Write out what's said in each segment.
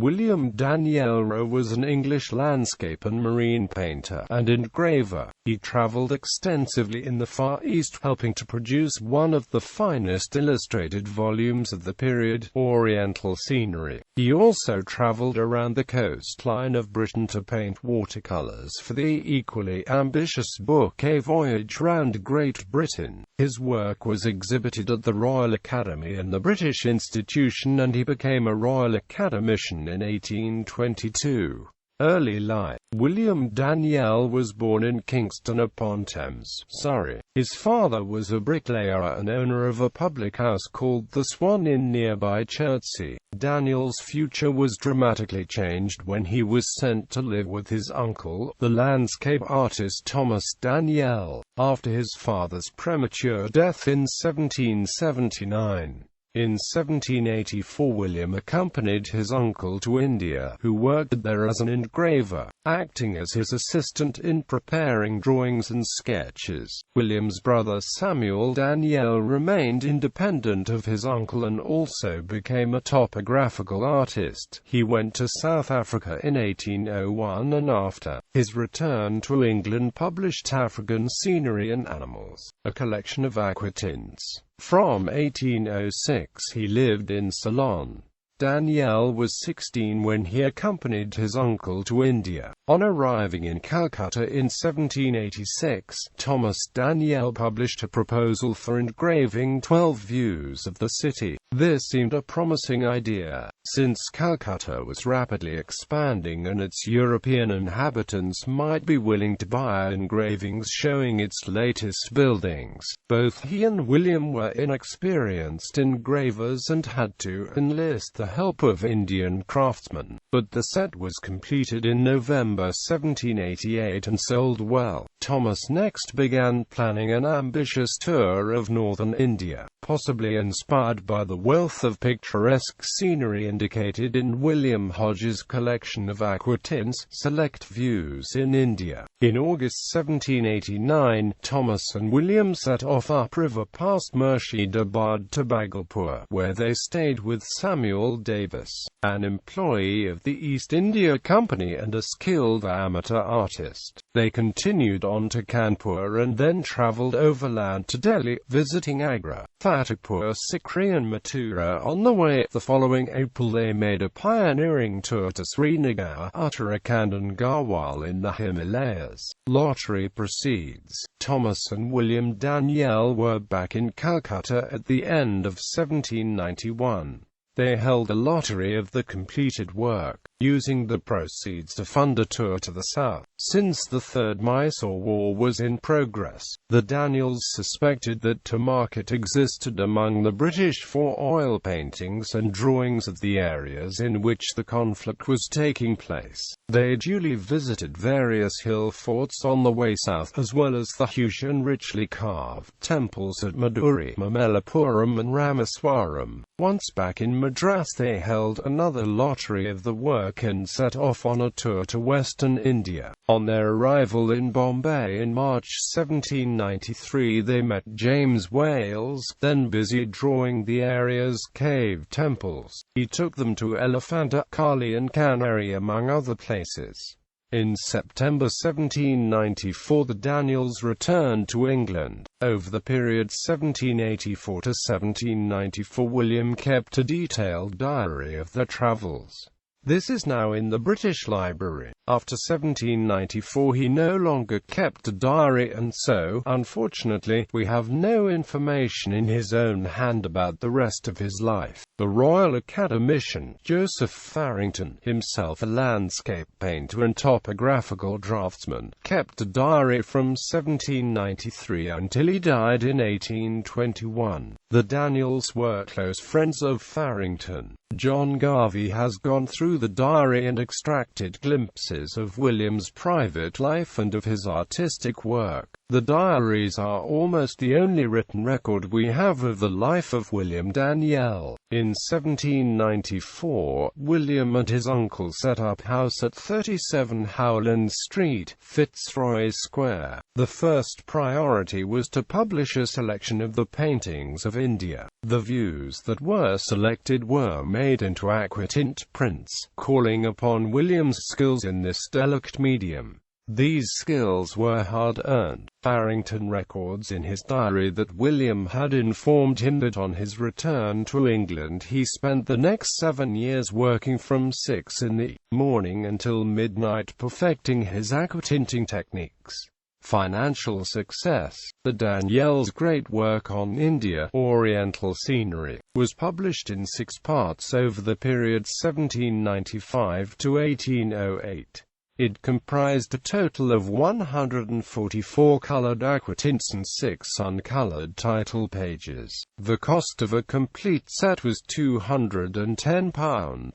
William Daniell RA was an English landscape and marine painter and engraver. He travelled extensively in the Far East, helping to produce one of the finest illustrated volumes of the period, Oriental Scenery. He also travelled around the coastline of Britain to paint watercolours for the equally ambitious book A Voyage Round Great Britain. His work was exhibited at the Royal Academy and the British Institution, and he became a Royal Academician in 1822. Early life. William Daniell was born in Kingston-upon-Thames, Surrey. His father was a bricklayer and owner of a public house called the Swan Inn nearby Chertsey. Daniell's future was dramatically changed when he was sent to live with his uncle, the landscape artist Thomas Daniell, after his father's premature death in 1779. In 1784 William accompanied his uncle to India, who worked there as an engraver, acting as his assistant in preparing drawings and sketches. William's brother Samuel Daniell remained independent of his uncle and also became a topographical artist. He went to South Africa in 1801 and after his return to England published African Scenery and Animals, a collection of aquatints. From 1806 he lived in Ceylon. Daniell was 16 when he accompanied his uncle to India. On arriving in Calcutta in 1786, Thomas Daniell published a proposal for engraving 12 views of the city. This seemed a promising idea, since Calcutta was rapidly expanding and its European inhabitants might be willing to buy engravings showing its latest buildings. Both he and William were inexperienced engravers and had to enlist the help of Indian craftsmen, but the set was completed in November 1788 and sold well. Thomas next began planning an ambitious tour of northern India, possibly inspired by the wealth of picturesque scenery indicated in William Hodges' collection of aquatints, Select Views in India. In August 1789, Thomas and William set off upriver past Murshidabad to Bhagalpur, where they stayed with Samuel Davis, an employee of the East India Company and a skilled amateur artist. They continued on to Kanpur and then travelled overland to Delhi, visiting Agra, Fatehpur Sikri and Mathura. On the way, the following April they made a pioneering tour to Srinagar, Uttarakhand and Garhwal in the Himalayas. Lottery proceeds. Thomas and William Daniell were back in Calcutta at the end of 1791. They held a lottery of the completed work, using the proceeds to fund a tour to the south. Since the Third Mysore War was in progress, the Daniells suspected that a market existed among the British for oil paintings and drawings of the areas in which the conflict was taking place. They duly visited various hill forts on the way south, as well as the huge and richly carved temples at Maduri, Mamallapuram and Rameswaram. Once back in Madras they held another lottery of the work and set off on a tour to western India. On their arrival in Bombay in March 1793 they met James Wales, then busy drawing the area's cave temples. He took them to Elephanta, Kali and Canary among other places. In September 1794 the Daniells returned to England. Over the period 1784 to 1794 William kept a detailed diary of their travels. This is now in the British Library. After 1794 he no longer kept a diary, and so, unfortunately, we have no information in his own hand about the rest of his life. The Royal Academician, Joseph Farrington, himself a landscape painter and topographical draftsman, kept a diary from 1793 until he died in 1821. The Daniells were close friends of Farrington. John Garvey has gone through the diary and extracted glimpses of William's private life and of his artistic work. The diaries are almost the only written record we have of the life of William Daniell. In 1794, William and his uncle set up house at 37 Howland Street, Fitzroy Square. The first priority was to publish a selection of the paintings of India. The views that were selected were made into aquatint prints, calling upon William's skills in this delicate medium. These skills were hard-earned. Farrington records in his diary that William had informed him that on his return to England he spent the next 7 years working from 6 in the morning until midnight perfecting his aquatinting techniques. Financial success. The Daniell's great work on India, Oriental Scenery, was published in 6 parts over the period 1795 to 1808. It comprised a total of 144 coloured aquatints and 6 uncoloured title pages. The cost of a complete set was £210.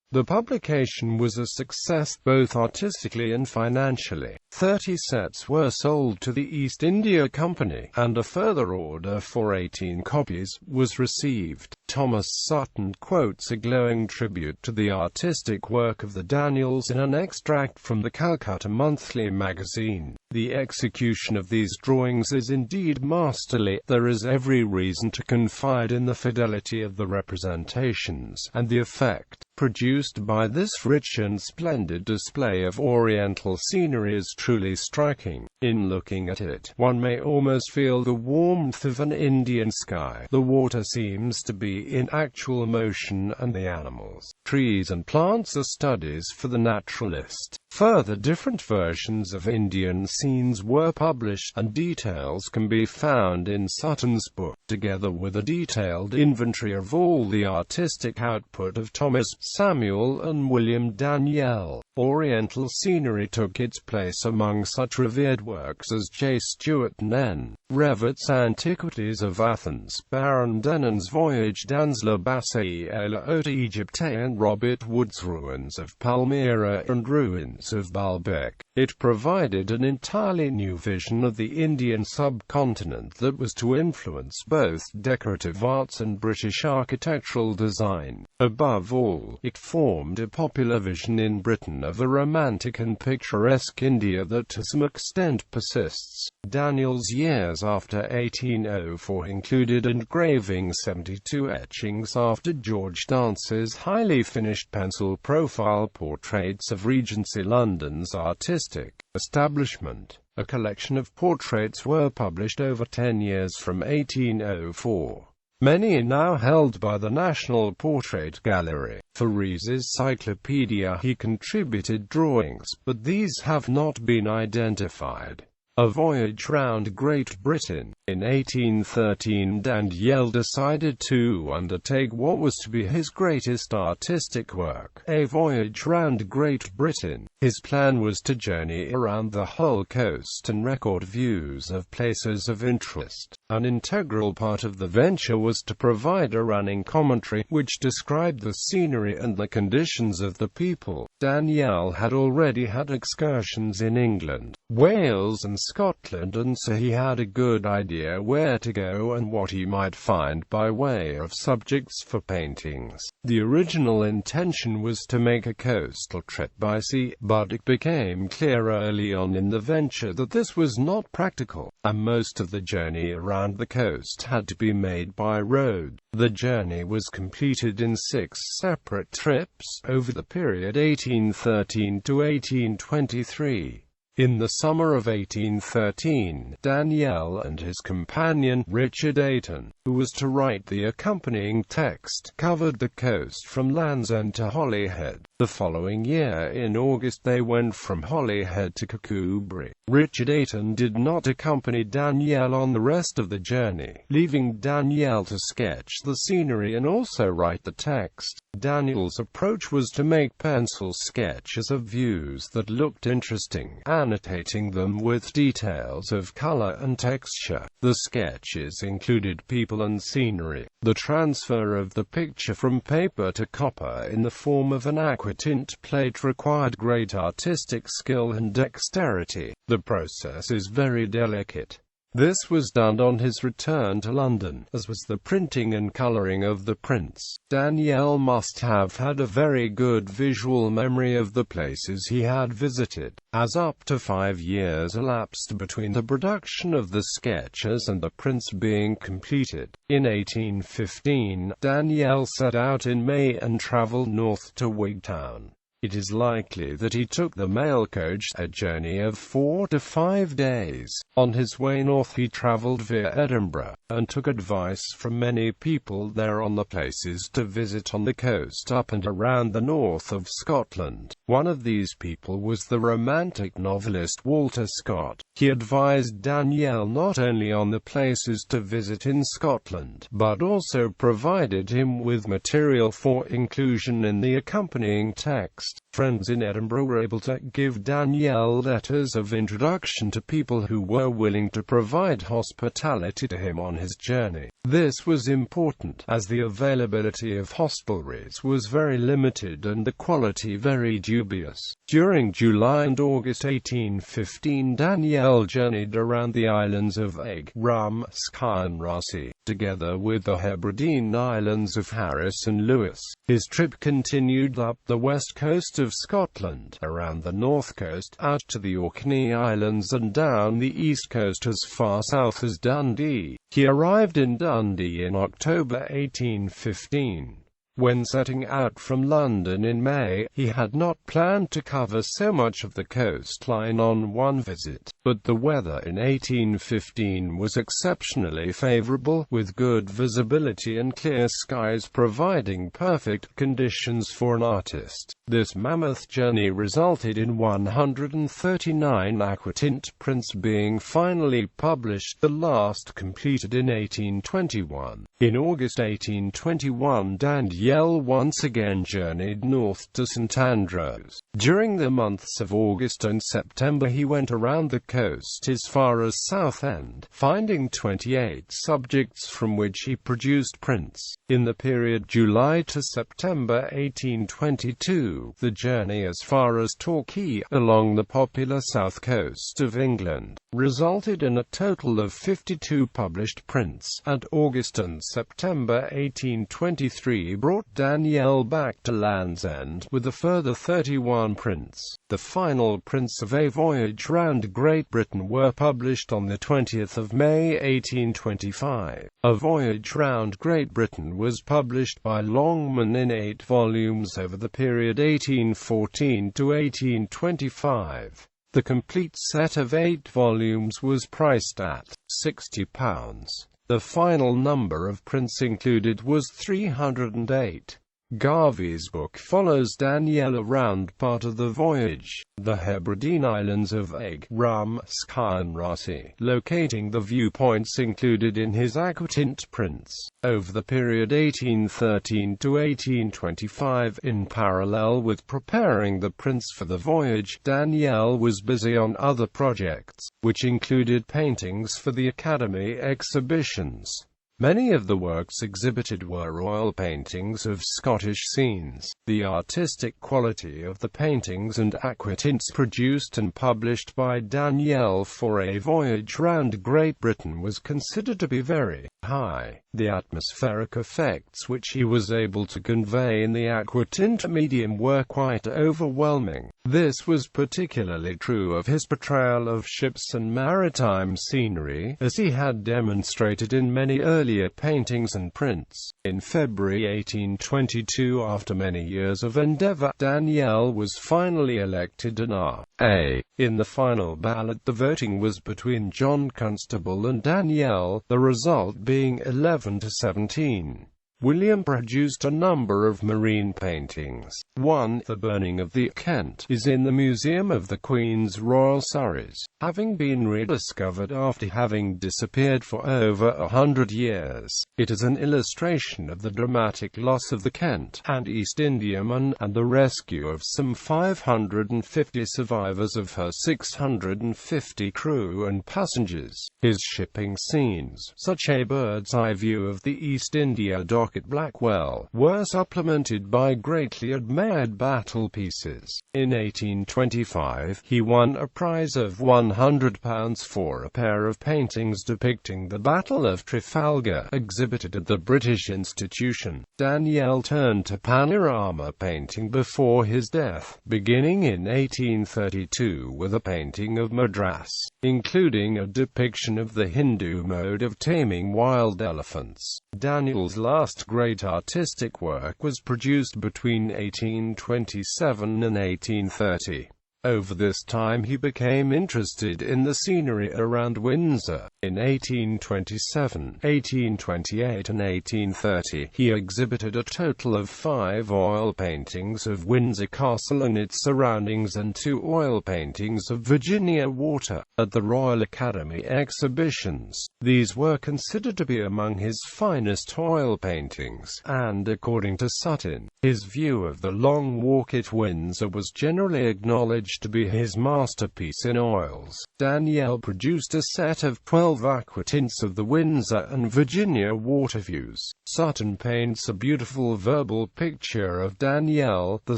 The publication was a success, both artistically and financially. 30 sets were sold to the East India Company, and a further order for 18 copies was received. Thomas Sutton quotes a glowing tribute to the artistic work of the Daniells in an extract from the Calcutta Monthly magazine. The execution of these drawings is indeed masterly. There is every reason to confide in the fidelity of the representations, and the effect produced by this rich and splendid display of Oriental scenery is truly striking. In looking at it, one may almost feel the warmth of an Indian sky. The water seems to be in actual motion, and the animals, trees and plants are studies for the naturalist. Further, different versions of Indian scenes were published, and details can be found in Sutton's book, together with a detailed inventory of all the artistic output of Thomas, Samuel and William Daniell. Oriental scenery took its place among such revered works as J. Stuart and N. Revett's Antiquities of Athens, Baron Denon's Voyage d'Ans la Bassée et la Haute Egypte, and Robert Wood's Ruins of Palmyra and Ruins of Baalbek. It provided an entirely new vision of the Indian subcontinent that was to influence both decorative arts and British architectural design. Above all, it formed a popular vision in Britain of a romantic and picturesque India that to some extent persists. Daniell's years after 1804 included engraving 72 etchings after George Dance's highly finished pencil profile portraits of Regency London's artistic establishment. A collection of portraits were published over 10 years from 1804. Many are now held by the National Portrait Gallery. For Rees's Cyclopedia he contributed drawings, but these have not been identified. A Voyage round Great Britain. In 1813 Daniell decided to undertake what was to be his greatest artistic work, A Voyage round Great Britain. His plan was to journey around the whole coast and record views of places of interest. An integral part of the venture was to provide a running commentary, which described the scenery and the conditions of the people. Daniell had already had excursions in England, Wales and Scotland, and so he had a good idea where to go and what he might find by way of subjects for paintings. The original intention was to make a coastal trip by sea, but it became clear early on in the venture that this was not practical, and most of the journey around the coast had to be made by road. The journey was completed in 6 separate trips over the period 1813 to 1823. In the summer of 1813, Daniell and his companion, Richard Ayton, who was to write the accompanying text, covered the coast from Land's End to Holyhead. The following year in August they went from Holyhead to Kirkcudbright. Richard Ayton did not accompany Daniell on the rest of the journey, leaving Daniell to sketch the scenery and also write the text. Daniell's approach was to make pencil sketches of views that looked interesting, annotating them with details of color and texture. The sketches included people and scenery. The transfer of the picture from paper to copper in the form of an aquatint plate required great artistic skill and dexterity. The process is very delicate. This was done on his return to London, as was the printing and colouring of the prints. Daniell must have had a very good visual memory of the places he had visited, as up to 5 years elapsed between the production of the sketches and the prints being completed. In 1815, Daniell set out in May and travelled north to Wigtown. It is likely that he took the mail coach, a journey of 4 to 5 days. On his way north he travelled via Edinburgh, and took advice from many people there on the places to visit on the coast up and around the north of Scotland. One of these people was the romantic novelist Walter Scott. He advised Daniell not only on the places to visit in Scotland, but also provided him with material for inclusion in the accompanying text. Friends in Edinburgh were able to give Daniell letters of introduction to people who were willing to provide hospitality to him on his journey. This was important, as the availability of hostelries was very limited and the quality very dubious. During July and August 1815, Daniell journeyed around the islands of Eigg, Rum, Skye and Ross, together with the Hebridean islands of Harris and Lewis. His trip continued up the west coast of Scotland, around the north coast, out to the Orkney Islands and down the east coast as far south as Dundee. He arrived in Dundee in October 1815. When setting out from London in May, he had not planned to cover so much of the coastline on one visit, but the weather in 1815 was exceptionally favourable, with good visibility and clear skies providing perfect conditions for an artist. This mammoth journey resulted in 139 aquatint prints being finally published, the last completed in 1821. In August 1821, Daniell once again journeyed north to St Andrews. During the months of August and September he went around the coast as far as Southend, finding 28 subjects from which he produced prints. In the period July to September 1822, the journey as far as Torquay, along the popular south coast of England, resulted in a total of 52 published prints, and August and September 1823 brought Daniell back to Land's End with a further 31 prints. The final prints of A Voyage Round Great Britain were published on the 20th of May 1825. A Voyage Round Great Britain was published by Longman in 8 volumes over the period 1814 to 1825. The complete set of 8 volumes was priced at £60. The final number of prints included was 308. Garvey's book follows Daniell around part of the voyage, the Hebridean islands of Eigg, Rum, Skye and Ross, locating the viewpoints included in his aquatint prints. Over the period 1813 to 1825, in parallel with preparing the prints for the voyage, Daniell was busy on other projects, which included paintings for the Academy exhibitions. Many of the works exhibited were royal paintings of Scottish scenes. The artistic quality of the paintings and aquatints produced and published by Daniell for A Voyage Round Great Britain was considered to be very high. The atmospheric effects which he was able to convey in the aquatint medium were quite overwhelming. This was particularly true of his portrayal of ships and maritime scenery, as he had demonstrated in many earlier paintings and prints. In February 1822, after many years of endeavour, Daniell was finally elected an R.A. In the final ballot, the voting was between John Constable and Daniell, the result being 11 to 17. William produced a number of marine paintings. One, The Burning of the Kent, is in the Museum of the Queen's Royal Surreys, having been rediscovered after having disappeared for over 100 years. It is an illustration of the dramatic loss of the Kent and East Indiaman and the rescue of some 550 survivors of her 650 crew and passengers. His shipping scenes, such a bird's-eye view of the East India dock at Blackwell, were supplemented by greatly admired battle pieces. In 1825, he won a prize of £100 for a pair of paintings depicting the Battle of Trafalgar, exhibited at the British Institution. Daniell turned to panorama painting before his death, beginning in 1832 with a painting of Madras, including a depiction of the Hindu mode of taming wild elephants. Daniell's last great artistic work was produced between 1827 and 1830. Over this time he became interested in the scenery around Windsor. In 1827, 1828 and 1830, he exhibited a total of 5 oil paintings of Windsor Castle and its surroundings and 2 oil paintings of Virginia Water, at the Royal Academy exhibitions. These were considered to be among his finest oil paintings, and according to Sutton, his view of the Long Walk at Windsor was generally acknowledged to be his masterpiece in oils. Daniell produced a set of 12 aquatints of the Windsor and Virginia water views. Sutton paints a beautiful verbal picture of Daniell, the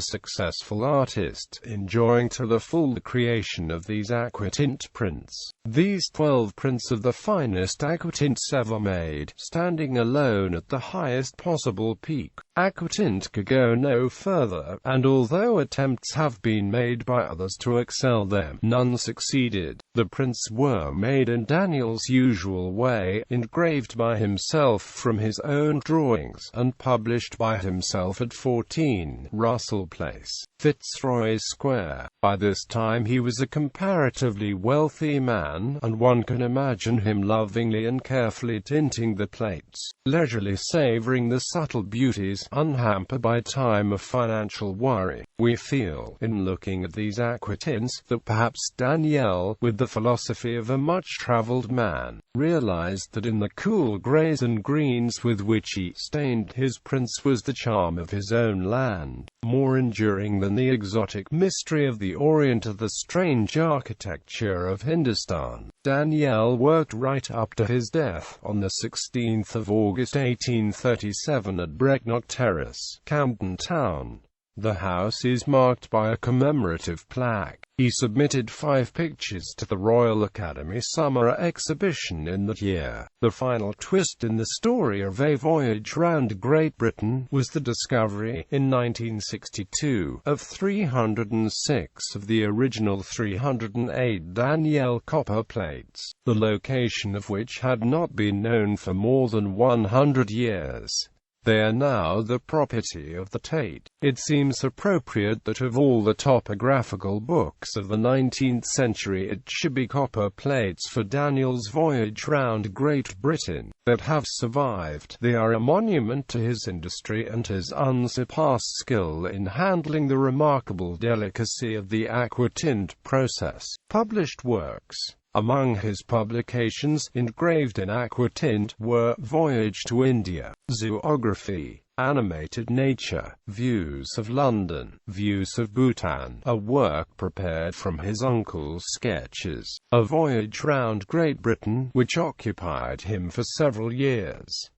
successful artist, enjoying to the full the creation of these aquatint prints. These 12 prints of the finest aquatints ever made, standing alone at the highest possible peak. Aquatint could go no further, and although attempts have been made by others to excel them, none succeeded. The prints were made in Daniell's usual way, engraved by himself from his own drawings, and published by himself at 14 Russell Place, Fitzroy Square. By this time he was a comparatively wealthy man, and one can imagine him lovingly and carefully tinting the plates, leisurely savouring the subtle beauties, unhampered by time of financial worry. We feel, in looking at these aquatints, that perhaps Daniell, with the philosophy of a much-travelled man, realized that in the cool greys and greens with which he stained his prints was the charm of his own land, more enduring than the exotic mystery of the Orient or the strange architecture of Hindustan. Daniell worked right up to his death, on the 16th of August 1837 at Brecknock Terrace, Camden Town. The house is marked by a commemorative plaque. He submitted 5 pictures to the Royal Academy Summer Exhibition in that year. The final twist in the story of A Voyage Round Great Britain was the discovery, in 1962, of 306 of the original 308 Daniell copper plates, the location of which had not been known for more than 100 years. They are now the property of the Tate. It seems appropriate that of all the topographical books of the 19th century it should be copper plates for Daniell's Voyage Round Great Britain that have survived. They are a monument to his industry and his unsurpassed skill in handling the remarkable delicacy of the aquatint process. Published works. Among his publications, engraved in aquatint, were Voyage to India, Zoography, Animated Nature, Views of London, Views of Bhutan, a work prepared from his uncle's sketches, A Voyage Round Great Britain, which occupied him for several years.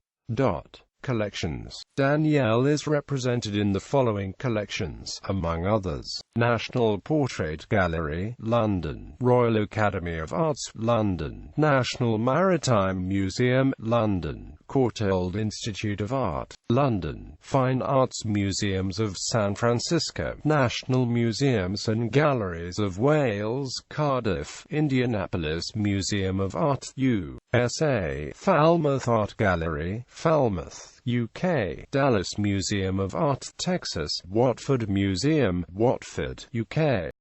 Collections. Daniell is represented in the following collections, among others: National Portrait Gallery, London; Royal Academy of Arts, London; National Maritime Museum, London; Courtauld Institute of Art, London; Fine Arts Museums of San Francisco; National Museums and Galleries of Wales, Cardiff; Indianapolis Museum of Art, USA; Falmouth Art Gallery, Falmouth, UK; Dallas Museum of Art, Texas; Watford Museum, Watford, UK.